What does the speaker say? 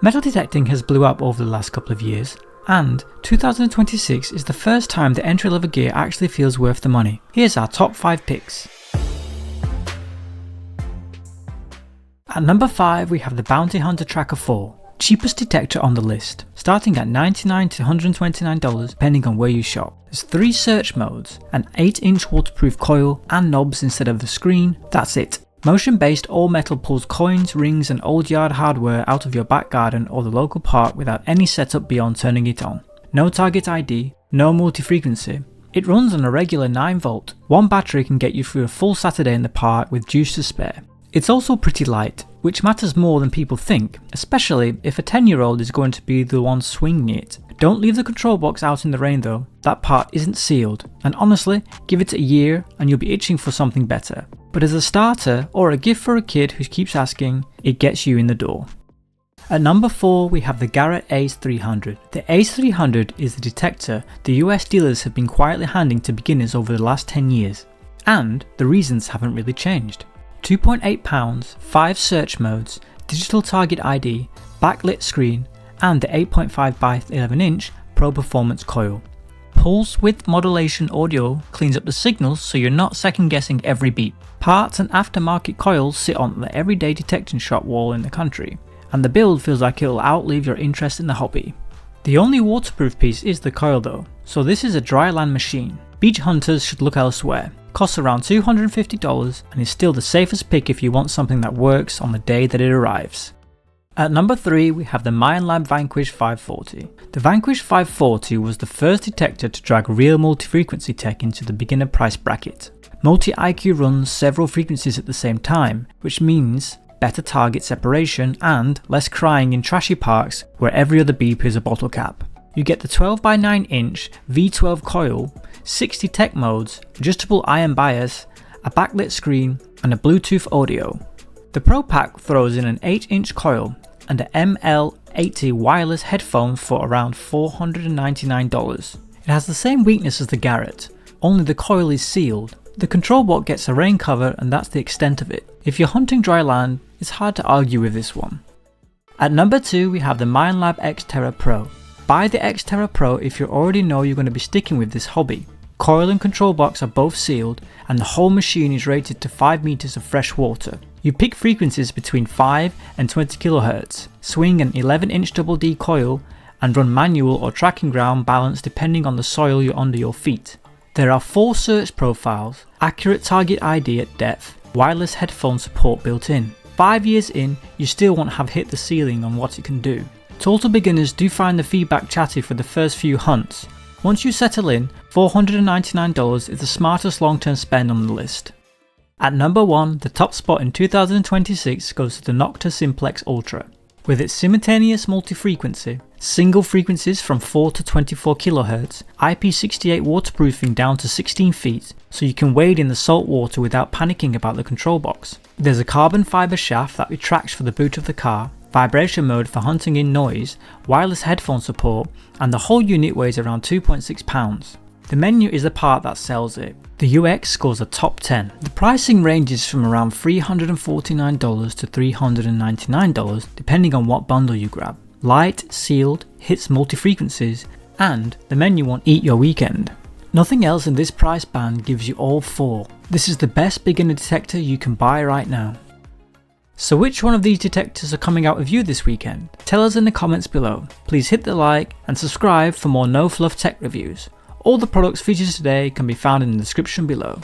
Metal detecting has blew up over the last couple of years, and 2026 is the first time the entry-level gear actually feels worth the money. Here's our top 5 picks. At number 5 we have the Bounty Hunter Tracker 4, cheapest detector on the list, starting at $99 to $129 depending on where you shop. There's 3 search modes, an 8-inch waterproof coil and knobs instead of the screen, that's it. Motion based all metal pulls coins, rings and old yard hardware out of your back garden or the local park without any setup beyond turning it on. No target ID, no multi-frequency. It runs on a regular 9V. One battery can get you through a full Saturday in the park with juice to spare. It's also pretty light, which matters more than people think, especially if a 10-year-old is going to be the one swinging it. Don't leave the control box out in the rain though, that part isn't sealed, and honestly, give it a year and you'll be itching for something better. But as a starter, or a gift for a kid who keeps asking, it gets you in the door. At number 4 we have the Garrett Ace 300. The Ace 300 is the detector the US dealers have been quietly handing to beginners over the last 10 years. And the reasons haven't really changed. 2.8 pounds, 5 search modes, digital target ID, backlit screen, and the 8.5 by 11 inch Pro Performance coil. Pulse width modulation audio cleans up the signals so you're not second guessing every beep. Parts and aftermarket coils sit on the everyday detection shop wall in the country, and the build feels like it'll outlive your interest in the hobby. The only waterproof piece is the coil though, so this is a dry land machine. Beach hunters should look elsewhere. Costs around $250 and is still the safest pick if you want something that works on the day that it arrives. At number 3 we have the Minelab Vanquish 540. The Vanquish 540 was the first detector to drag real multi-frequency tech into the beginner price bracket. Multi-IQ runs several frequencies at the same time, which means better target separation and less crying in trashy parks where every other beep is a bottle cap. You get the 12 by 9 inch V12 coil, 60 tech modes, adjustable iron bias, a backlit screen and a Bluetooth audio. The Pro Pack throws in an 8-inch coil and an ML80 wireless headphone for around $499. It has the same weakness as the Garrett, only the coil is sealed. The control box gets a rain cover and that's the extent of it. If you're hunting dry land, it's hard to argue with this one. At number 2 we have the Minelab X-TERRA Pro. Buy the X-TERRA Pro if you already know you're going to be sticking with this hobby. Coil and control box are both sealed and the whole machine is rated to 5 meters of fresh water. You pick frequencies between 5 and 20 kHz, swing an 11-inch double D coil and run manual or tracking ground balance depending on the soil you're under your feet. There are 4 search profiles, accurate target ID at depth, wireless headphone support built in. 5 years in, you still won't have hit the ceiling on what it can do. Total beginners do find the feedback chatty for the first few hunts. Once you settle in, $499 is the smartest long-term spend on the list. At number 1, the top spot in 2026 goes to the Nocta Simplex Ultra. With its simultaneous multi-frequency, single frequencies from 4 to 24 kHz, IP68 waterproofing down to 16 feet, so you can wade in the salt water without panicking about the control box. There's a carbon fibre shaft that retracts for the boot of the car, vibration mode for hunting in noise, wireless headphone support, and the whole unit weighs around 2.6 pounds. The menu is the part that sells it. The UX scores a top 10. The pricing ranges from around $349 to $399 depending on what bundle you grab. Light, sealed, hits multi-frequencies, and the menu won't eat your weekend. Nothing else in this price band gives you all 4. This is the best beginner detector you can buy right now. So which one of these detectors are coming out with you this weekend? Tell us in the comments below. Please hit the like and subscribe for more no fluff tech reviews. All the products featured today can be found in the description below.